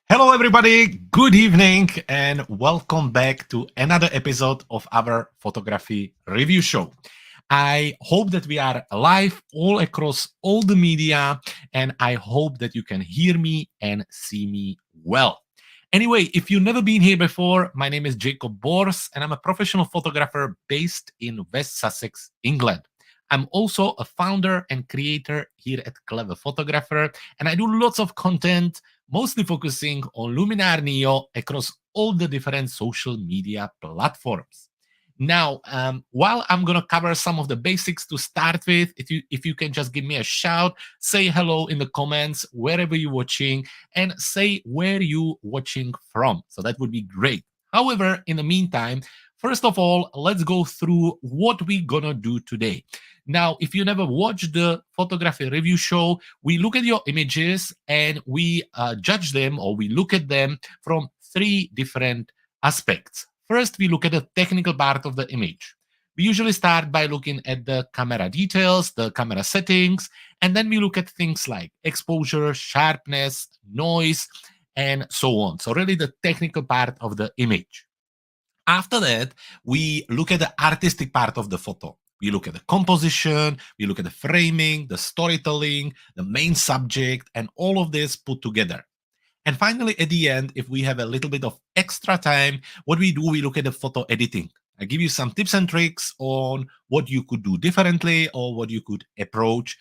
Hello, everybody. Good evening, and welcome back to another episode of our photography review show. I hope that we are live all across all the media, and I hope that you can hear me and see me well. Anyway, if you've never been here before, my name is Jakub, and I'm a professional photographer based in West Sussex, England. I'm also a founder and creator here at Clever Photographer, and I do lots of content, mostly focusing on Luminar Neo across all the different social media platforms. Now, while I'm gonna cover some of the basics to start with, if you can just give me a shout, say hello in the comments wherever you're watching, and say where you watching from. So that would be great. However, in the meantime, first of all, let's go through what we're gonna do today. Now, if you never watched the photography review show, we look at your images and we judge them, or we look at them from three different aspects. First, we look at the technical part of the image. We usually start by looking at the camera details, the camera settings, and then we look at things like exposure, sharpness, noise, and so on. So, really, the technical part of the image. After that, we look at the artistic part of the photo. We look at the composition, we look at the framing, the storytelling, the main subject, and all of this put together. And finally, at the end, if we have a little bit of extra time, what we do, we look at the photo editing. I give you some tips and tricks on what you could do differently or what you could approach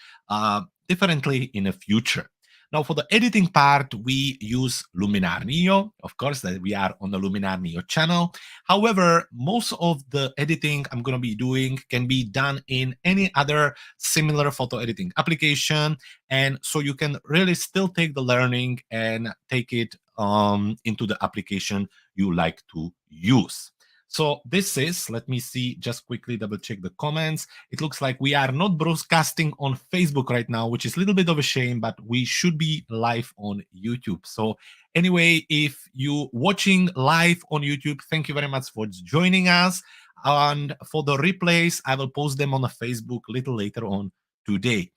differently in the future. Now, for the editing part, we use Luminar Neo. Of course, that we are on the Luminar Neo channel. However, most of the editing I'm going to be doing can be done in any other similar photo editing application. And so you can really still take the learning and take it into the application you like to use. So this is, let me see, just quickly double check the comments. It looks like we are not broadcasting on Facebook right now, which is a little bit of a shame, but we should be live on YouTube. So anyway, if you watching live on YouTube, thank you very much for joining us. And for the replays, I will post them on the Facebook a little later on today.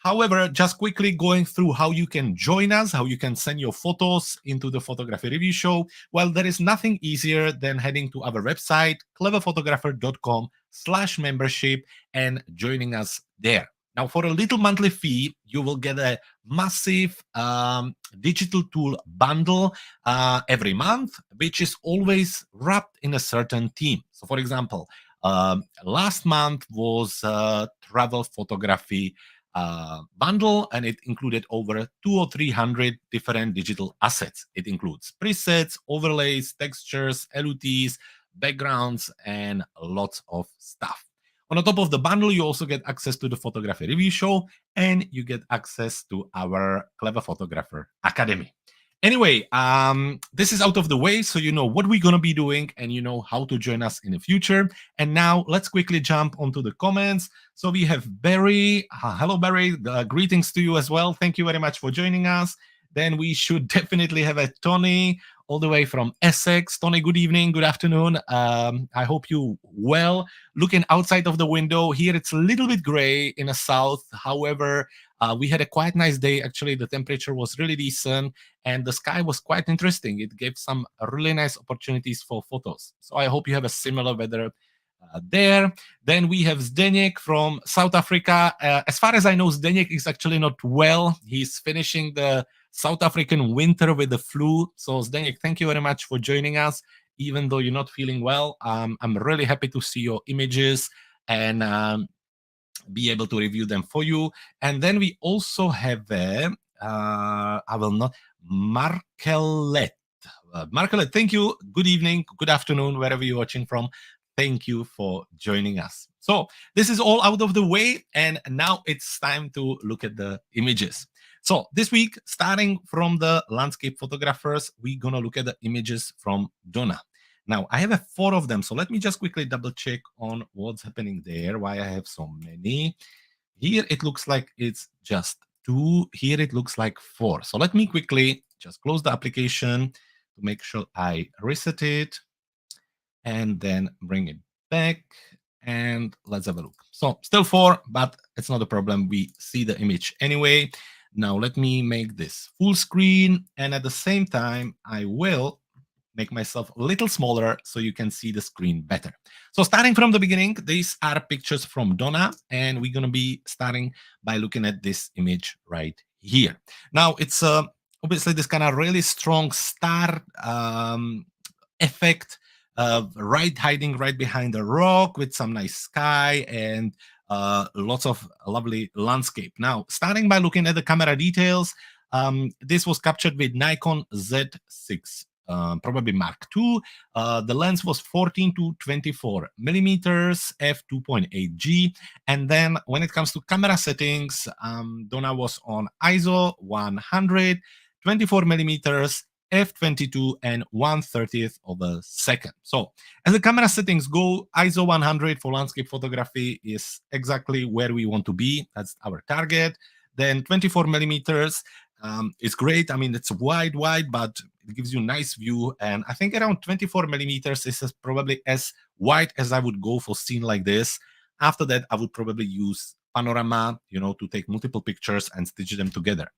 However, just quickly going through how you can join us, how you can send your photos into the photography review show. Well, there is nothing easier than heading to our website, cleverphotographer.com/membership, and joining us there. Now, for a little monthly fee, you will get a massive digital tool bundle every month, which is always wrapped in a certain theme. So, for example, last month was travel photography bundle, and it included over 200 or 300 different digital assets. It includes presets, overlays, textures, LUTs, backgrounds, and lots of stuff. On the top of the bundle, you also get access to the photography review show, and you get access to our Clever Photographer Academy. Anyway, this is out of the way, so you know what we're going to be doing and you know how to join us in the future. And now let's quickly jump onto the comments. So we have Barry. Hello, Barry. Greetings to you as well. Thank you very much for joining us. Then we should definitely have a Tony all the way from Essex. Tony, good evening, good afternoon. I hope you well. Looking outside of the window here, it's a little bit gray in the south. However, we had a quite nice day. Actually, the temperature was really decent and the sky was quite interesting. It gave some really nice opportunities for photos. So I hope you have a similar weather there. Then we have Zdeněk from South Africa. As far as I know, Zdeněk is actually not well. He's finishing the South African winter with the flu. So Zdeněk, thank you very much for joining us, even though you're not feeling well. I'm really happy to see your images and be able to review them for you. And then we also have Markelet. Markelet, thank you. Good evening, good afternoon, wherever you're watching from. Thank you for joining us. So this is all out of the way, and now it's time to look at the images. So this week, starting from the landscape photographers, we're gonna look at the images from Donna. Now, I have 4 of them, so let me just quickly double check on what's happening there, why I have so many. Here it looks like it's just 2. Here it looks like 4. So let me quickly just close the application to make sure I reset it and then bring it back. And let's have a look. So still 4, but it's not a problem. We see the image anyway. Now let me make this full screen, and at the same time, I will make myself a little smaller so you can see the screen better. So starting from the beginning, these are pictures from Donna, and we're gonna be starting by looking at this image right here. Now it's obviously this kind of really strong star effect, right hiding right behind the rock with some nice sky and lots of lovely landscape. Now, starting by looking at the camera details, this was captured with Nikon Z6. Probably Mark II. The lens was 14 to 24 millimeters, f2.8G. And then when it comes to camera settings, Donna was on ISO 100, 24 millimeters, f22 and 1/30th of a second. So as the camera settings go, ISO 100 for landscape photography is exactly where we want to be. That's our target. Then 24 millimeters is great. I mean, it's wide, but it gives you a nice view. And I think around 24 millimeters is probably as wide as I would go for scene like this. After that, I would probably use panorama, to take multiple pictures and stitch them together.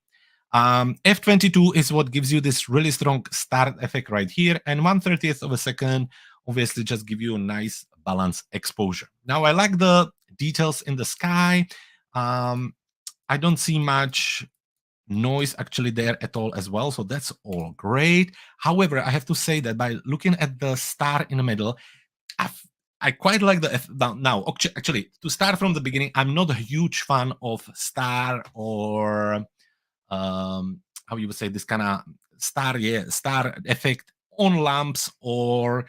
F22 is what gives you this really strong start effect right here, and 1/30th of a second obviously just give you a nice balanced exposure. Now I like the details in the sky. I don't see much noise actually there at all as well, so that's all great. However, I have to say that by looking at the star in the middle, I quite like the now. Actually, to start from the beginning, I'm not a huge fan of star or how you would say this kind of star effect on lamps or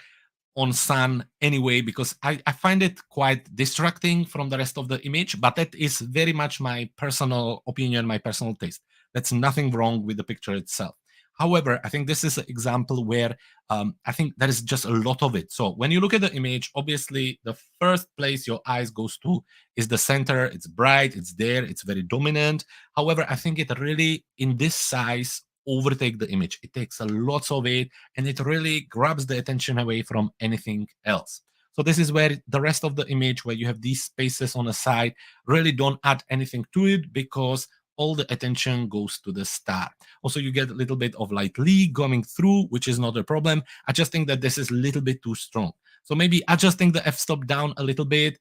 on sun anyway, because I find it quite distracting from the rest of the image, but that is very much my personal opinion, my personal taste. That's nothing wrong with the picture itself. However, I think this is an example where I think there is just a lot of it. So when you look at the image, obviously the first place your eyes goes to is the center. It's bright, it's there, it's very dominant. However, I think it really, in this size, overtake the image. It takes a lot of it, and it really grabs the attention away from anything else. So this is where the rest of the image, where you have these spaces on the side, really don't add anything to it, because all the attention goes to the star. Also, you get a little bit of light leak going through, which is not a problem. I just think that this is a little bit too strong. So maybe adjusting the f-stop down a little bit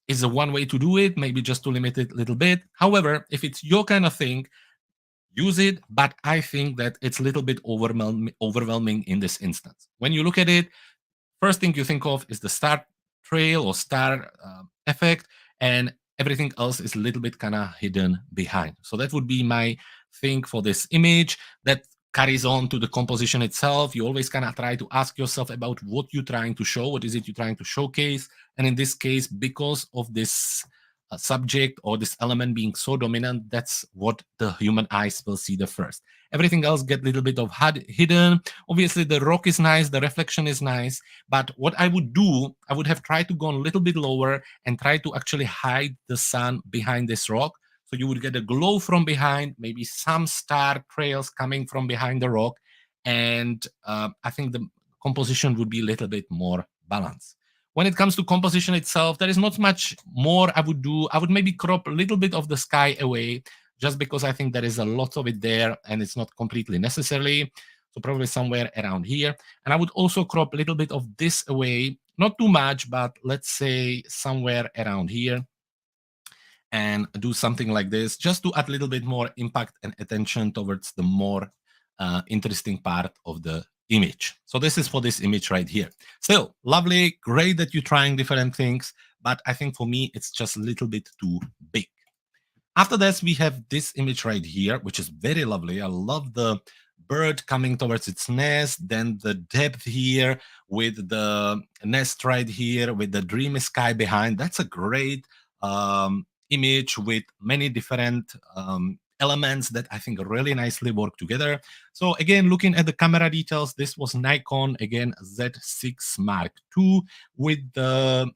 is a one way to do it, maybe just to limit it a little bit. However, if it's your kind of thing, use it, but I think that it's a little bit overwhelming in this instance. When you look at it, first thing you think of is the star trail or star effect, and everything else is a little bit kind of hidden behind. So that would be my thing for this image. That carries on to the composition itself. You always kind of try to ask yourself about what you're trying to show, what is it you're trying to showcase. And in this case, because of this subject or this element being so dominant, that's what the human eyes will see the first. Everything else get a little bit of hidden. Obviously, the rock is nice, the reflection is nice, but what I would do, I would have tried to go a little bit lower and try to actually hide the sun behind this rock. So you would get a glow from behind, maybe some star trails coming from behind the rock, and I think the composition would be a little bit more balanced. When it comes to composition itself, there is not much more I would do. I would maybe crop a little bit of the sky away, just because I think there is a lot of it there and it's not completely necessary. So probably somewhere around here. And I would also crop a little bit of this away, not too much, but let's say somewhere around here, and do something like this, just to add a little bit more impact and attention towards the more interesting part of the image. So this is for this image right here. Still lovely, great that you're trying different things, but I think for me it's just a little bit too big. After this, we have this image right here, which is very lovely. I love the bird coming towards its nest, then the depth here with the nest right here with the dreamy sky behind. That's a great image with many different elements that I think really nicely work together. So again, looking at the camera details, this was Nikon, again, Z6 Mark II with the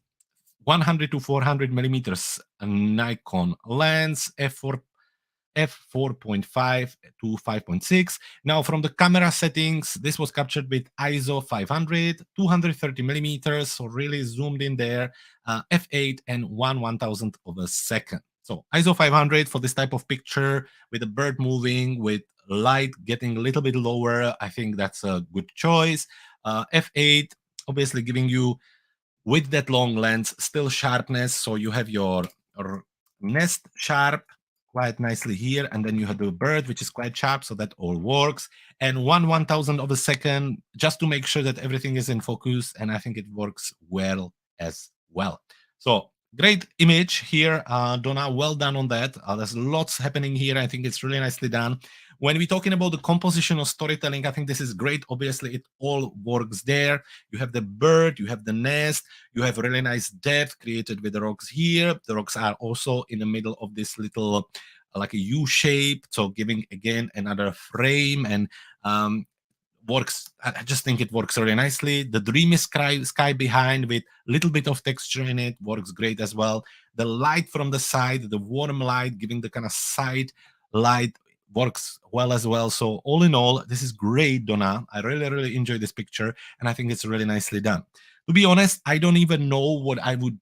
100 to 400 millimeters Nikon lens, f4.5 to 5.6. Now from the camera settings, this was captured with ISO 500, 230 millimeters, so really zoomed in there, f8 and 1/1000th of a second. So ISO 500 for this type of picture with a bird moving, with light getting a little bit lower. I think that's a good choice. F8 obviously giving you with that long lens still sharpness, so you have your nest sharp quite nicely here, and then you have the bird which is quite sharp, so that all works. And 1/1000 of a second just to make sure that everything is in focus, and I think it works well as well. So great image here, Donna, well done on that. There's lots happening here. I think it's really nicely done. When we're talking about the composition of storytelling, I think this is great. Obviously it all works there. You have the bird, you have the nest, you have really nice depth created with the rocks here. The rocks are also in the middle of this little like a U shape, so giving again another frame, and works. I just think it works really nicely. The dreamy sky behind with a little bit of texture in it works great as well. The light from the side, the warm light giving the kind of side light works well as well. So all in all, this is great, Donna. I really enjoy this picture, and I think it's really nicely done. To be honest, I don't even know what I would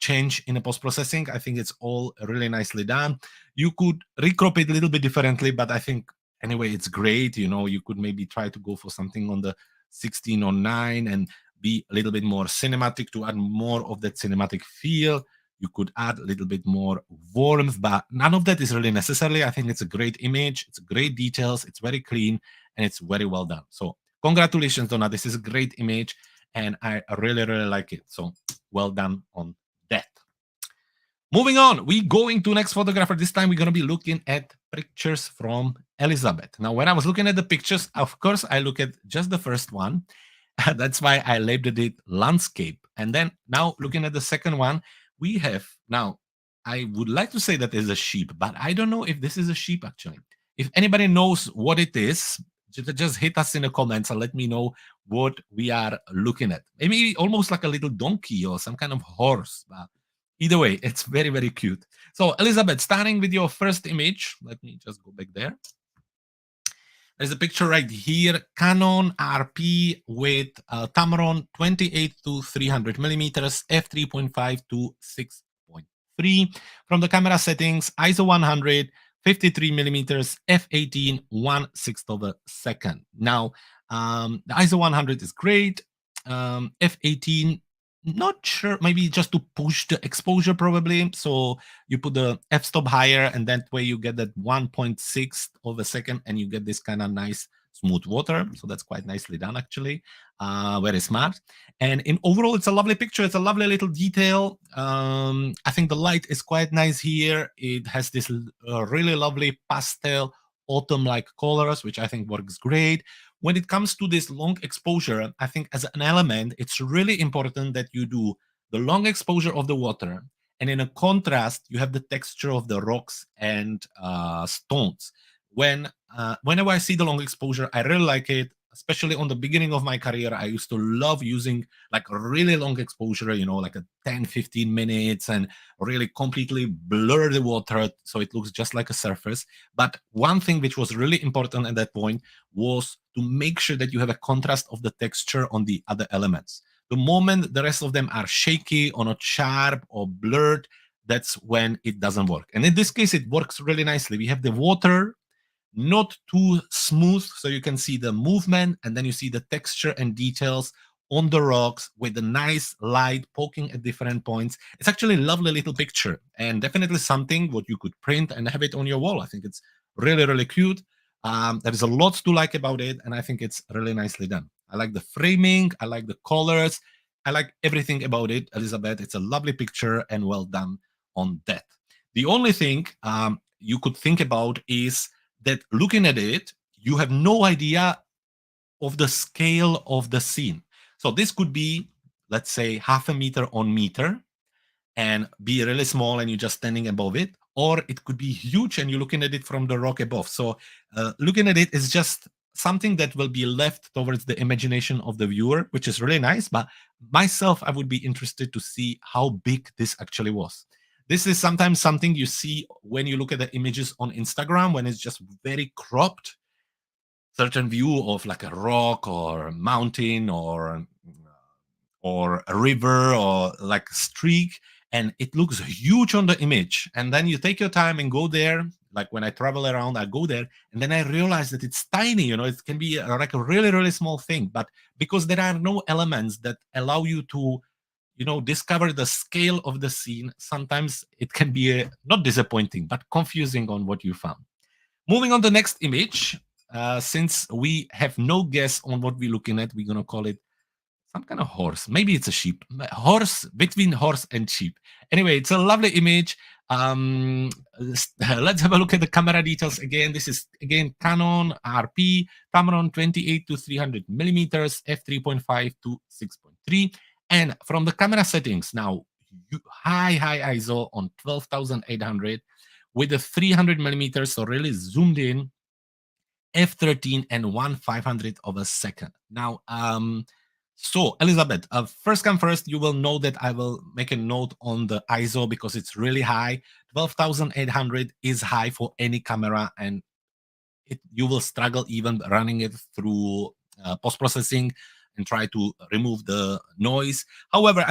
change in a post processing. I think it's all really nicely done. You could recrop it a little bit differently, but I think anyway it's great. You could maybe try to go for something on the 16 or 9 and be a little bit more cinematic to add more of that cinematic feel. You could add a little bit more warmth, but none of that is really necessary. I think it's a great image, it's great details, it's very clean, and it's very well done. So congratulations, Donna. This is a great image, and I really like it. So well done on that. Moving on, we going to next photographer. This time we're going to be looking at pictures from Elizabeth. Now, when I was looking at the pictures, of course, I look at just the first one. That's why I labeled it landscape. And then now looking at the second one, we have now, I would like to say that is a sheep, but I don't know if this is a sheep actually. If anybody knows what it is, just hit us in the comments and let me know what we are looking at. Maybe almost like a little donkey or some kind of horse. But either way, it's very cute. So Elizabeth, starting with your first image, let me just go back there. There's a picture right here, Canon RP with Tamron 28 to 300 millimeters, f3.5 to 6.3. From the camera settings, ISO 100, 53 millimeters, f18, 1/6 of a second. Now, the ISO 100 is great. F18, not sure, maybe just to push the exposure probably. So you put the f-stop higher, and that way you get that 1/6 of a second, and you get this kind of nice smooth water. So that's quite nicely done actually. Very smart. And in overall, it's a lovely picture. It's a lovely little detail. I think the light is quite nice here. It has this really lovely pastel autumn-like colors, which I think works great. When it comes to this long exposure, I think as an element, it's really important that you do the long exposure of the water, and in a contrast, you have the texture of the rocks and stones. Whenever I see the long exposure, I really like it. Especially on the beginning of my career, I used to love using like a really long exposure, like a 10-15 minutes, and really completely blur the water so it looks just like a surface. But one thing which was really important at that point was to make sure that you have a contrast of the texture on the other elements. The moment the rest of them are shaky or not sharp or blurred, that's when it doesn't work. And in this case, it works really nicely. We have the water not too smooth, so you can see the movement, and then you see the texture and details on the rocks with the nice light poking at different points. It's actually a lovely little picture, and definitely something what you could print and have it on your wall. I think it's really cute. There is a lot to like about it, and I think it's really nicely done. I like the framing, I like the colors, I like everything about it, Elizabeth. It's a lovely picture, and well done on that. The only thing you could think about is that looking at it, you have no idea of the scale of the scene. So this could be, let's say, 0.5 meter on meter and be really small and you're just standing above it, or it could be huge and you're looking at it from the rock above. So looking at it is just something that will be left towards the imagination of the viewer, which is really nice. But myself, I would be interested to see how big this actually was. This is sometimes something you see when you look at the images on Instagram, when it's just very cropped, certain view of like a rock or a mountain or a river or like a streak, and it looks huge on the image. And then you take your time and go there. Like when I travel around, I go there, and then I realize that it's tiny. It can be like a really, really small thing, but because there are no elements that allow you to discover the scale of the scene, sometimes it can be not disappointing but confusing on what you found. Moving on the next image, since we have no guess on what we're looking at, we're going to call it some kind of horse. Maybe it's a sheep. Horse, between horse and sheep. Anyway, it's a lovely image. Let's have a look at the camera details again. This is again Canon RP Tamron 28 to 300 millimeters, f3.5 to 6.3. And from the camera settings now, high ISO on 12,800 with the 300 millimeters, so really zoomed in, f13 and 1/500 of a second. Now, so Elizabeth, first come first, you will know that I will make a note on the ISO because it's really high. 12,800 is high for any camera, and you will struggle even running it through post-processing and try to remove the noise. However,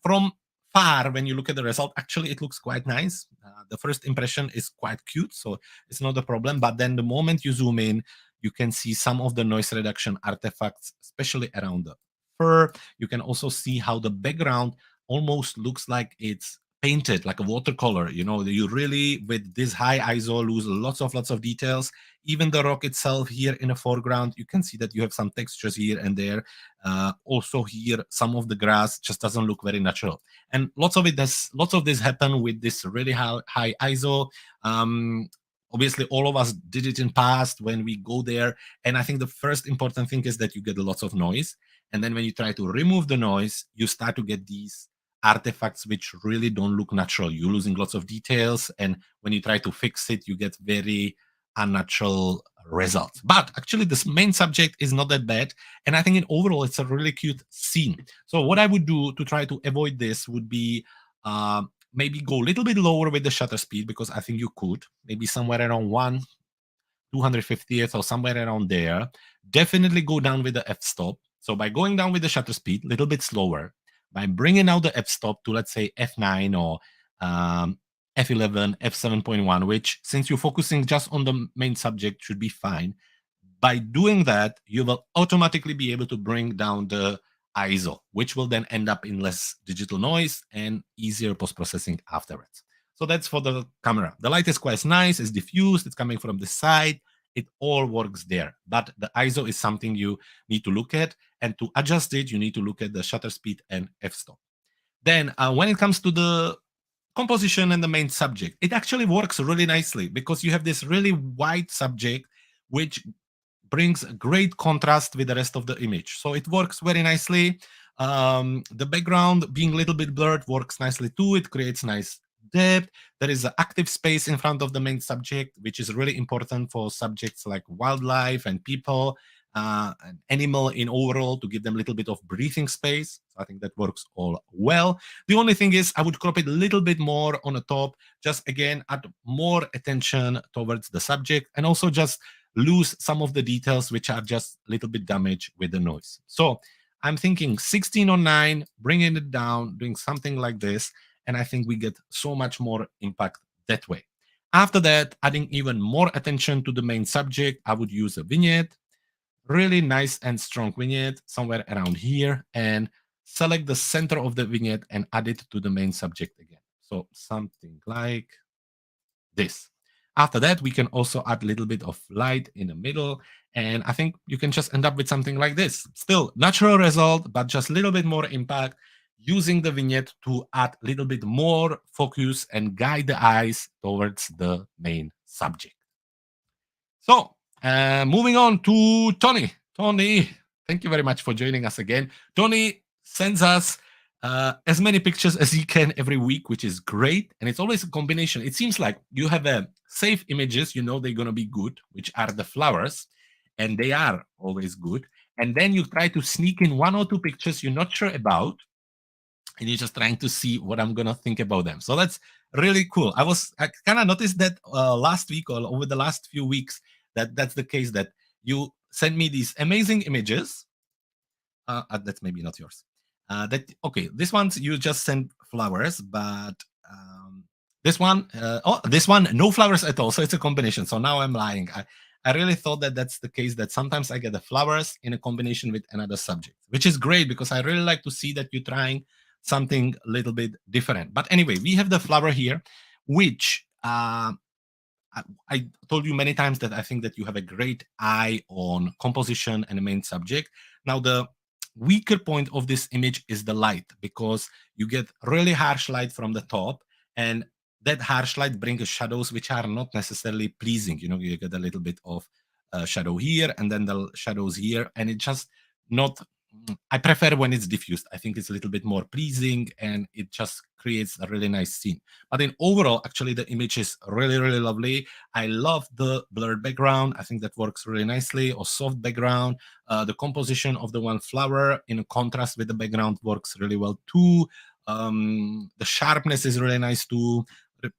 from far, when you look at the result, actually it looks quite nice. The first impression is quite cute, so it's not a problem. But then the moment you zoom in, you can see some of the noise reduction artifacts, especially around the fur. You can also see how the background almost looks like it's painted like a watercolor. You really, with this high ISO, lose lots of details. Even the rock itself here in the foreground, you can see that you have some textures here and there. Also here, some of the grass just doesn't look very natural. And lots of this happen with this really high ISO. Obviously, all of us did it in past when we go there. And I think the first important thing is that you get lots of noise. And then when you try to remove the noise, you start to get these artifacts which really don't look natural. You're losing lots of details. And when you try to fix it, you get very unnatural results. But actually, this main subject is not that bad. And I think in overall, it's a really cute scene. So what I would do to try to avoid this would be maybe go a little bit lower with the shutter speed, because I think you could. Maybe somewhere around 1/250th or somewhere around there. Definitely go down with the f-stop. So by going down with the shutter speed, a little bit slower, by bringing out the f-stop to, let's say, f9 or f11, f7.1, which, since you're focusing just on the main subject, should be fine. By doing that, you will automatically be able to bring down the ISO, which will then end up in less digital noise and easier post-processing afterwards. So that's for the camera. The light is quite nice, it's diffused, it's coming from the side, it all works there. But the ISO is something you need to look at, and to adjust it, you need to look at the shutter speed and f-stop. Then when it comes to the composition and the main subject, it actually works really nicely because you have this really white subject, which brings a great contrast with the rest of the image. So it works very nicely. The background being a little bit blurred works nicely too. It creates nice depth. There is an active space in front of the main subject, which is really important for subjects like wildlife and people, and animal in overall, to give them a little bit of breathing space. So I think that works all well. The only thing is I would crop it a little bit more on the top, just again, add more attention towards the subject, and also just lose some of the details which are just a little bit damaged with the noise. So I'm thinking 16 on 9, bringing it down, doing something like this, and I think we get so much more impact that way. After that, adding even more attention to the main subject, I would use a vignette, really nice and strong vignette, somewhere around here, and select the center of the vignette and add it to the main subject again. So something like this. After that, we can also add a little bit of light in the middle. And I think you can just end up with something like this. Still natural result, but just a little bit more impact, using the vignette to add a little bit more focus and guide the eyes towards the main subject. So moving on to Tony. Tony, thank you very much for joining us again. Tony sends us as many pictures as he can every week, which is great. And it's always a combination. It seems like you have safe images, you know they're going to be good, which are the flowers, and they are always good. And then you try to sneak in one or two pictures you're not sure about, and you're just trying to see what I'm going to think about them. So that's really cool. I kind of noticed that last week or over the last few weeks, that's the case, that you send me these amazing images. That's maybe not yours. Okay, this one's you just sent flowers, but this one, this one, no flowers at all. So it's a combination. So now I'm lying. I really thought that that's the case, that sometimes I get the flowers in a combination with another subject, which is great because I really like to see that you're trying something a little bit different. But anyway, we have the flower here, which I told you many times that I think that you have a great eye on composition and the main subject. Now, the weaker point of this image is the light, because you get really harsh light from the top, and that harsh light brings shadows which are not necessarily pleasing. You know, you get a little bit of shadow here and then the shadows here, and it just not. I prefer when it's diffused. I think it's a little bit more pleasing and it just creates a really nice scene. But in overall, actually, the image is really, really lovely. I love the blurred background. I think that works really nicely, or soft background. The composition of the one flower in contrast with the background works really well too. The sharpness is really nice too.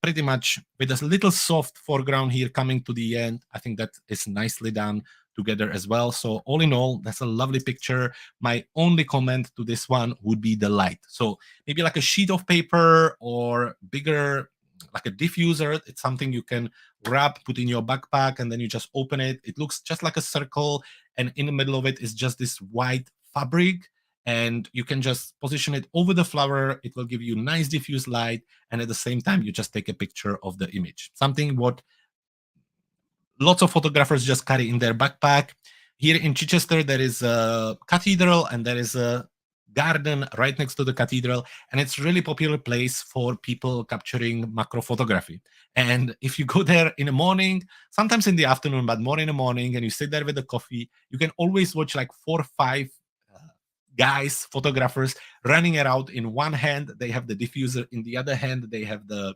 Pretty much with a little soft foreground here coming to the end. I think that is nicely done together as well. So all in all, that's a lovely picture. My only comment to this one would be the light. So maybe like a sheet of paper or bigger, like a diffuser. It's something you can grab, put in your backpack, and then you just open it. It looks just like a circle, and in the middle of it is just this white fabric, and you can just position it over the flower. It will give you nice diffuse light, and at the same time you just take a picture of the image, something what lots of photographers just carry in their backpack. Here in Chichester, there is a cathedral and there is a garden right next to the cathedral, and it's really popular place for people capturing macro photography. And if you go there in the morning, sometimes in the afternoon, but more in the morning, and you sit there with a coffee, you can always watch like 4 or 5 guys, photographers, running around. In one hand they have the diffuser, in the other hand they have the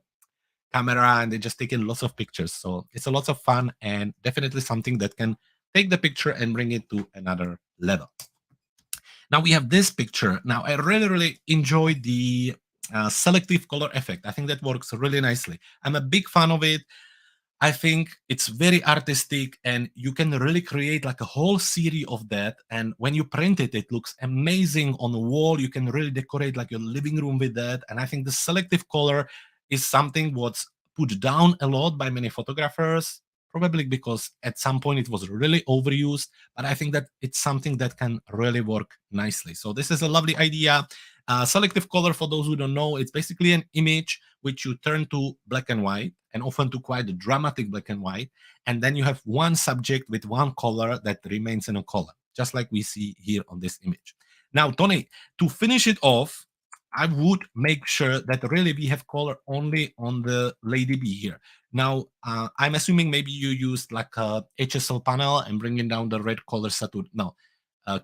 camera, and they just taking lots of pictures. So it's a lot of fun, and definitely something that can take the picture and bring it to another level. Now we have this picture. Now I really, really enjoy the selective color effect. I think that works really nicely. I'm a big fan of it. I think it's very artistic, and you can really create like a whole series of that. And when you print it, it looks amazing on the wall. You can really decorate like your living room with that. And I think the selective color is something what's put down a lot by many photographers, probably because at some point it was really overused. But I think that it's something that can really work nicely. So this is a lovely idea. Selective color, for those who don't know, it's basically an image which you turn to black and white, and often to quite a dramatic black and white. And then you have one subject with one color that remains in a color, just like we see here on this image. Now, Tony, to finish it off, I would make sure that really we have color only on the Lady B here. Now, I'm assuming maybe you used like a HSL panel and bringing down the red color saturation. No,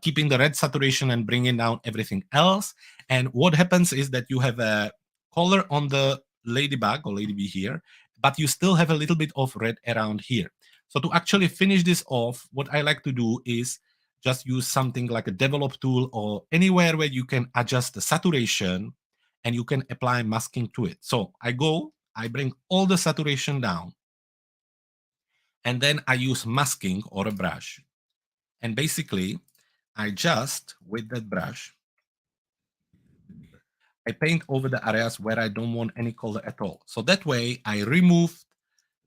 keeping the red saturation and bringing down everything else. And what happens is that you have a color on the ladybug or lady bee here, but you still have a little bit of red around here. So to actually finish this off, what I like to do is just use something like a develop tool or anywhere where you can adjust the saturation and you can apply masking to it. So I bring all the saturation down, and then I use masking or a brush. And basically, I just, with that brush, I paint over the areas where I don't want any color at all. So that way I remove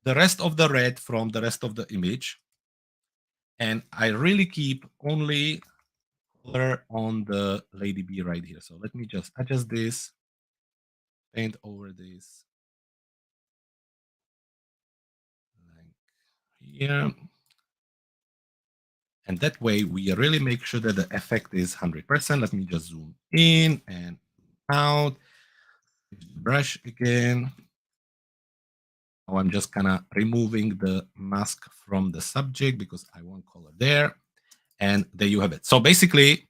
the rest of the red from the rest of the image, and I really keep only color on the lady bee right here. So let me just adjust this, paint over this like here. And that way we really make sure that the effect is 100%. Let me just zoom in and out, brush again. Now I'm just kind of removing the mask from the subject because I want color there. And there you have it. So basically,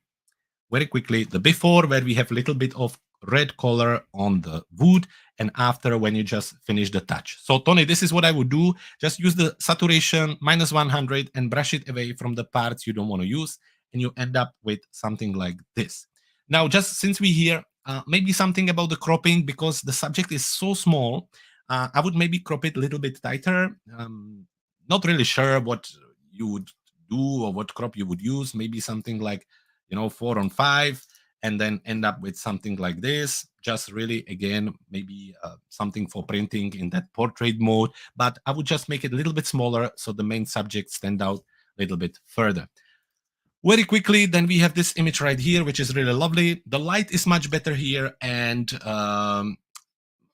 very quickly, the before where we have a little bit of red color on the wood, and after when you just finish the touch. So Tony, this is what I would do. Just use the saturation -100 and brush it away from the parts you don't want to use, and you end up with something like this. Now, just since we here, maybe something about the cropping, because the subject is so small, I would maybe crop it a little bit tighter. Not really sure what you would do or what crop you would use. Maybe something like 4 on 5, and then end up with something like this. Just really, again, maybe something for printing in that portrait mode, but I would just make it a little bit smaller so the main subject stand out a little bit further. Very quickly, then we have this image right here, which is really lovely. The light is much better here, and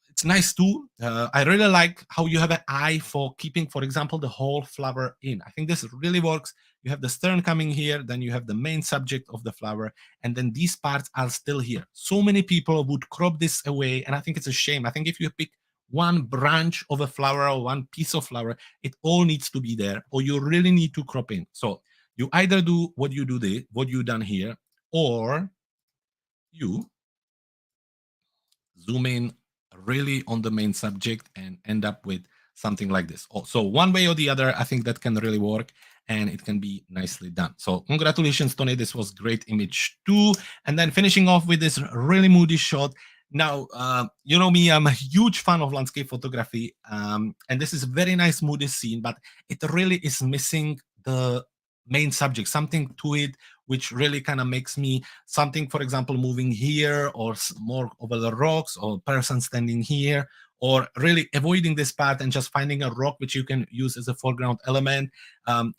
it's nice too. I really like how you have an eye for keeping, for example, the whole flower in. I think this really works. You have the stern coming here, then you have the main subject of the flower, and then these parts are still here. So many people would crop this away, and I think it's a shame. I think if you pick one branch of a flower or one piece of flower, it all needs to be there, or you really need to crop in. So you either do what you done here, or you zoom in really on the main subject and end up with something like this. So one way or the other, I think that can really work, and it can be nicely done. So congratulations, Tony. This was great image too. And then finishing off with this really moody shot. Now, you know me, I'm a huge fan of landscape photography, and this is a very nice moody scene, but it really is missing the main subject, something to it which really kind of makes me something, for example, moving here, or more over the rocks, or person standing here, or really avoiding this part and just finding a rock which you can use as a foreground element.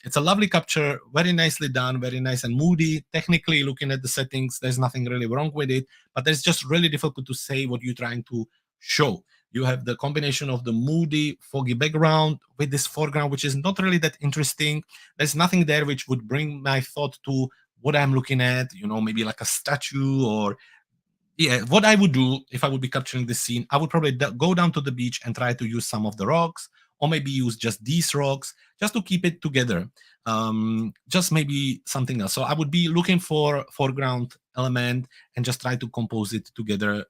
It's a lovely capture, very nicely done, very nice and moody. Technically, looking at the settings, there's nothing really wrong with it, but it's just really difficult to say what you're trying to show. You have the combination of the moody, foggy background with this foreground, which is not really that interesting. There's nothing there which would bring my thought to what I'm looking at, maybe like a statue, or what I would do if I would be capturing this scene, I would probably go down to the beach and try to use some of the rocks, or maybe use just these rocks just to keep it together. Just maybe something else. So I would be looking for foreground element and just try to compose it together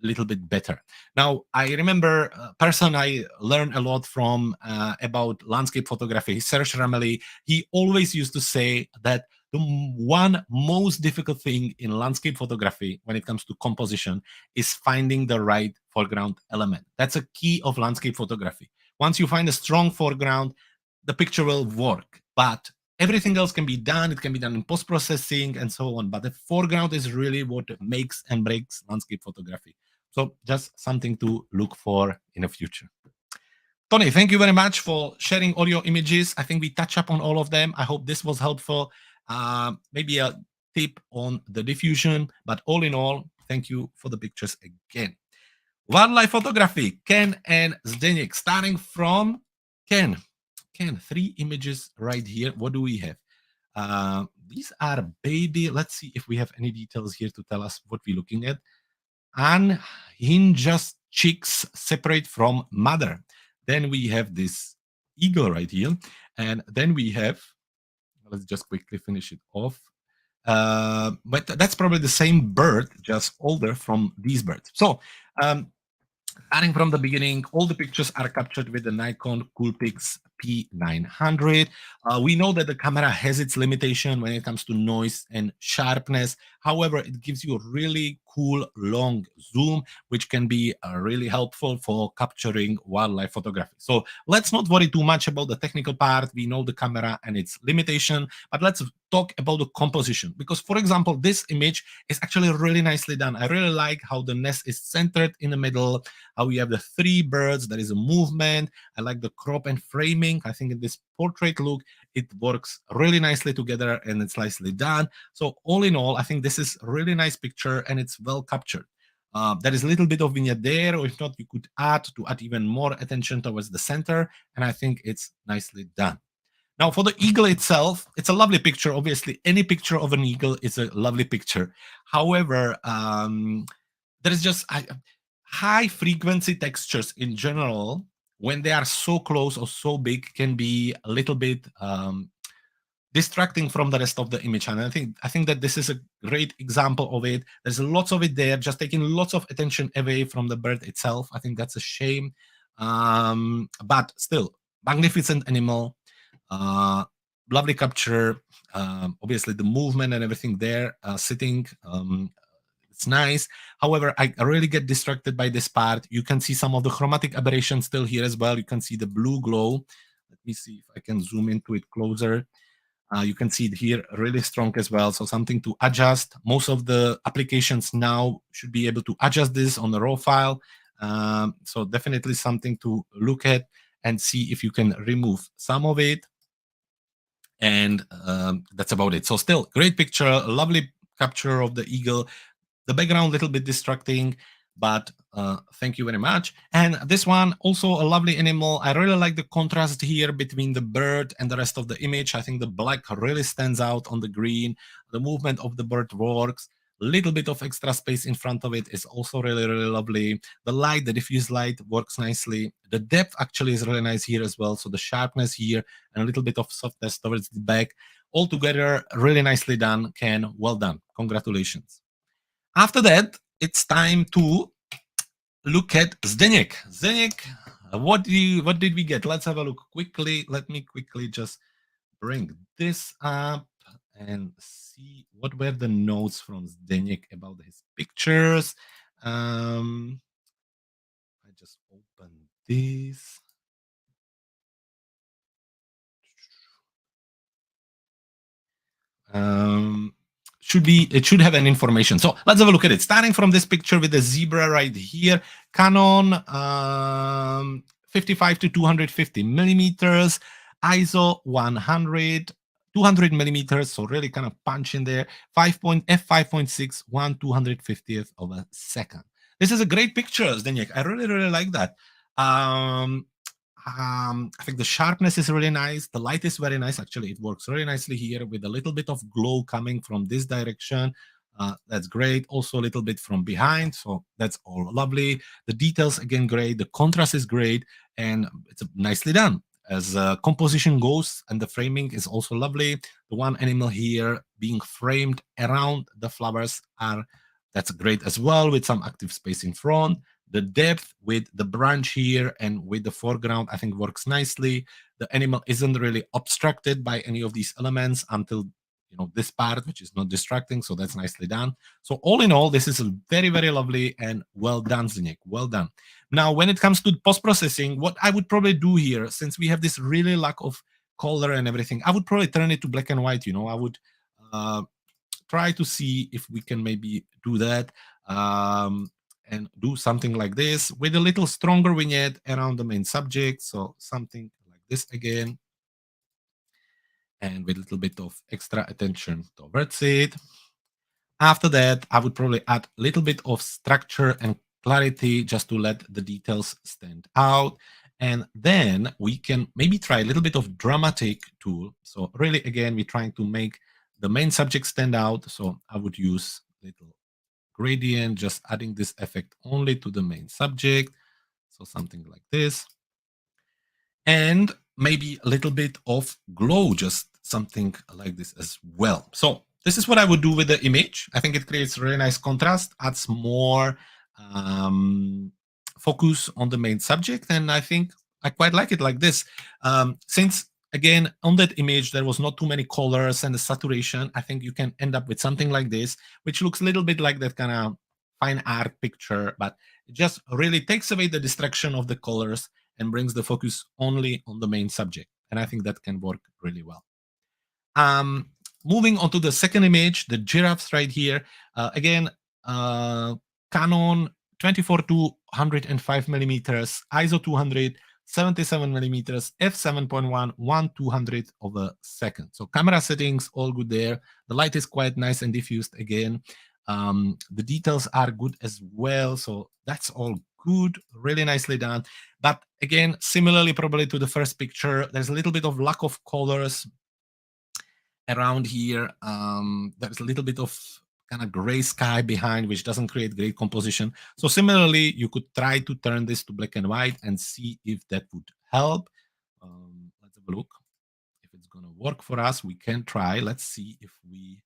a little bit better. Now, I remember a person I learned a lot from about landscape photography, Serge Ramelli. He always used to say that the one most difficult thing in landscape photography when it comes to composition is finding the right foreground element. That's a key of landscape photography. Once you find a strong foreground, the picture will work, but everything else can be done. It can be done in post-processing and so on, but the foreground is really what makes and breaks landscape photography. So just something to look for in the future. Tony, thank you very much for sharing all your images. I think we touch up on all of them. I hope this was helpful. Maybe a tip on the diffusion, but all in all, thank you for the pictures again. Wildlife photography, Ken and Zdeněk, starting from Ken. Ken, 3 images right here. What do we have? These are baby. Let's see if we have any details here to tell us what we're looking at. Unhinged chicks separate from mother. Then we have this eagle right here. And then we have, let's just quickly finish it off. But that's probably the same bird, just older from these birds. So starting from the beginning, all the pictures are captured with the Nikon Coolpix P900. We know that the camera has its limitation when it comes to noise and sharpness. However, it gives you a really cool long zoom, which can be really helpful for capturing wildlife photography. So let's not worry too much about the technical part. We know the camera and its limitation, but let's talk about the composition. Because, for example, this image is actually really nicely done. I really like how the nest is centered in the middle, how we have the 3 birds, there is a movement. I like the crop and framing. I think in this portrait look, it works really nicely together and it's nicely done. So all in all, I think this is a really nice picture and it's well captured. There is a little bit of vignette there, or if not, you could add even more attention towards the center, and I think it's nicely done. Now, for the eagle itself, it's a lovely picture. Obviously, any picture of an eagle is a lovely picture. However, there is just high frequency textures in general, when they are so close or so big, can be a little bit distracting from the rest of the image. And I think that this is a great example of it. There's lots of it there, just taking lots of attention away from the bird itself. I think that's a shame. But still, magnificent animal. Lovely capture. Obviously, the movement and everything there, sitting. It's nice. However, I really get distracted by this part. You can see some of the chromatic aberration still here as well. You can see the blue glow. Let me see if I can zoom into it closer. You can see it here really strong as well. So something to adjust. Most of the applications now should be able to adjust this on the raw file. So definitely something to look at and see if you can remove some of it. And that's about it. So still great picture, lovely capture of the eagle. The background a little bit distracting, but thank you very much. And this one also a lovely animal. I really like the contrast here between the bird and the rest of the image. I think the black really stands out on the green. The movement of the bird works. Little bit of extra space in front of it is also really lovely. The light, the diffuse light works nicely. The depth actually is really nice here as well. So the sharpness here and a little bit of softness towards the back. Altogether, really nicely done. Ken, well done. Congratulations. After that, it's time to look at Zdeněk. Zdeněk, what did we get? Let's have a look quickly. Let me quickly just bring this up and see what were the notes from Zdeněk about his pictures. I just opened this. It should have an information. So let's have a look at it. Starting from this picture with the zebra right here, Canon 55 to 250 millimeters, ISO 100, 200 millimeters, so really kind of punch in there. 5.f5.6, 1/250th of a second. This is a great picture, Zdeněk. I really like that. I think the sharpness is really nice. The light is very nice. Actually, it works really nicely here with a little bit of glow coming from this direction. That's great. Also a little bit from behind. So that's all lovely. The details, again, great. The contrast is great. And it's nicely done. As composition goes, and the framing is also lovely. The one animal here being framed around the flowers that's great as well, with some active space in front. The depth with the branch here and with the foreground, I think works nicely. The animal isn't really obstructed by any of these elements until this part, which is not distracting. So that's nicely done. So all in all, this is a very lovely and well done, Zdeněk. Well done. Now, when it comes to post-processing, what I would probably do here, since we have this really lack of color and everything, I would probably turn it to black and white. I would try to see if we can maybe do that. And do something like this with a little stronger vignette around the main subject. So something like this again. And with a little bit of extra attention towards it. After that, I would probably add a little bit of structure and clarity just to let the details stand out. And then we can maybe try a little bit of dramatic tool. So really, again, we're trying to make the main subject stand out. So I would use little gradient, just adding this effect only to the main subject. So something like this. And maybe a little bit of glow, just something like this as well. So this is what I would do with the image. I think it creates really nice contrast, adds more focus on the main subject. And I think I quite like it like this. Since again, on that image, there was not too many colors and the saturation. I think you can end up with something like this, which looks a little bit like that kind of fine art picture, but it just really takes away the distraction of the colors and brings the focus only on the main subject. And I think that can work really well. Moving on to the second image, the giraffes right here. Again, Canon 24 to 105 millimeters, ISO 200, 77 millimeters, f7.1, 1/200th of a second. So camera settings, all good there. The light is quite nice and diffused again. The details are good as well. So that's all good, really nicely done. But again, similarly, probably to the first picture, there's a little bit of lack of colors around here. There's a little bit of kind of gray sky behind, which doesn't create great composition. So similarly, you could try to turn this to black and white and see if that would help. Let's have a look. If it's going to work for us, we can try. Let's see if we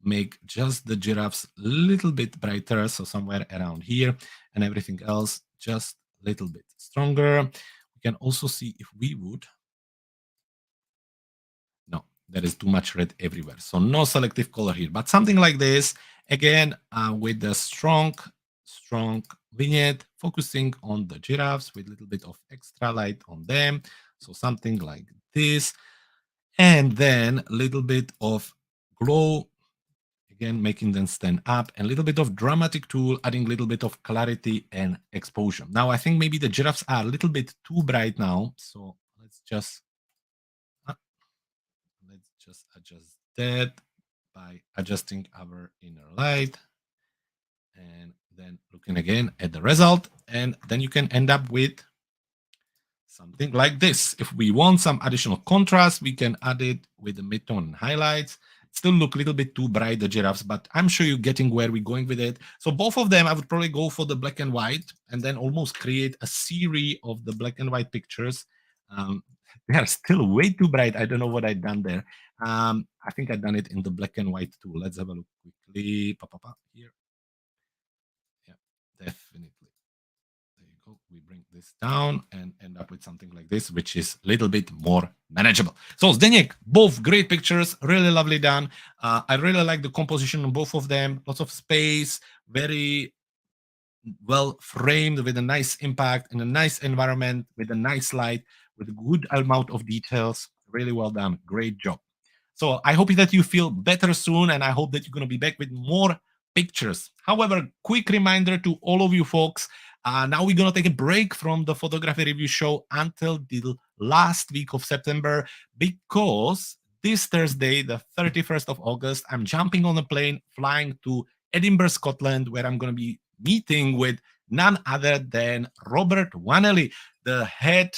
make just the giraffes a little bit brighter, so somewhere around here, and everything else just a little bit stronger. We can also see if we would. No, there is too much red everywhere, so no selective color here, but something like this, again, with the strong vignette, focusing on the giraffes with a little bit of extra light on them, so something like this. And then a little bit of glow, again, making them stand up, and a little bit of dramatic tool, adding a little bit of clarity and exposure. Now, I think maybe the giraffes are a little bit too bright now. So let's just adjust that by adjusting our inner light, and then looking again at the result. And then you can end up with something like this. If we want some additional contrast, we can add it with the midtone and highlights. Still look a little bit too bright, the giraffes, but I'm sure you're getting where we're going with it. So both of them, I would probably go for the black and white and then almost create a series of the black and white pictures. They are still way too bright. I don't know what I've done there. I think I've done it in the black and white too. Let's have a look quickly. Here. Yeah, definitely. There you go. We bring this down and end up with something like this, which is a little bit more manageable. So Zdeněk, both great pictures, really lovely done. I really like the composition on both of them. Lots of space, very well framed with a nice impact in a nice environment with a nice light with a good amount of details. Really well done. Great job. So I hope that you feel better soon, and I hope that you're going to be back with more pictures. However, quick reminder to all of you folks, now we're going to take a break from the photography review show until the last week of September, because this Thursday, the 31st of August, I'm jumping on a plane flying to Edinburgh, Scotland, where I'm going to be meeting with none other than Robert Wanelli, the head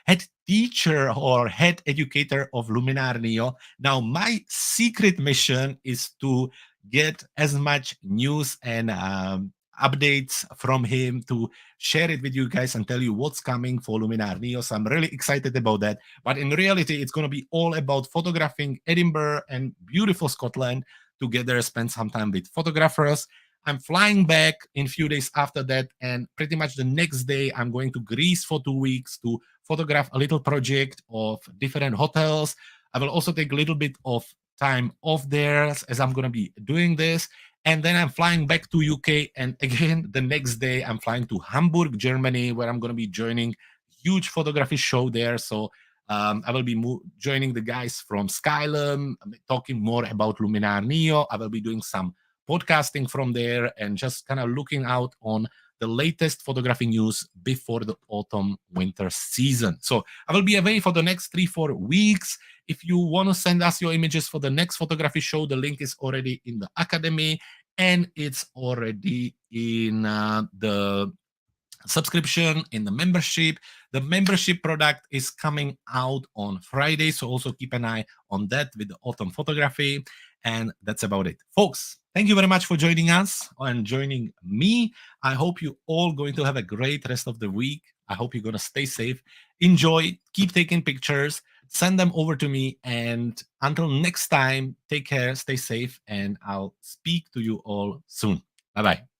head teacher or head educator of Luminar Neo. Now, my secret mission is to get as much news and updates from him to share it with you guys and tell you what's coming for Luminar Neo. So I'm really excited about that. But in reality, it's going to be all about photographing Edinburgh and beautiful Scotland together, spend some time with photographers. I'm flying back in a few days after that, and pretty much the next day, I'm going to Greece for 2 weeks to photograph a little project of different hotels. I will also take a little bit of time off there as I'm going to be doing this. And then I'm flying back to UK. And again, the next day, I'm flying to Hamburg, Germany, where I'm going to be joining huge photography show there. So I will be joining the guys from Skylum, talking more about Luminar Neo. I will be doing some podcasting from there and just kind of looking out on the latest photography news before the autumn winter season. So I will be away for the next 3-4 weeks. If you want to send us your images for the next photography show, the link is already in the academy and it's already in the subscription in the membership. The membership product is coming out on Friday, so also keep an eye on that with the autumn photography. And that's about it, folks. Thank you very much for joining us and joining me. I hope you all going to have a great rest of the week. I hope you're going to stay safe, enjoy, keep taking pictures, send them over to me, and until next time, take care, stay safe, and I'll speak to you all soon. Bye-bye.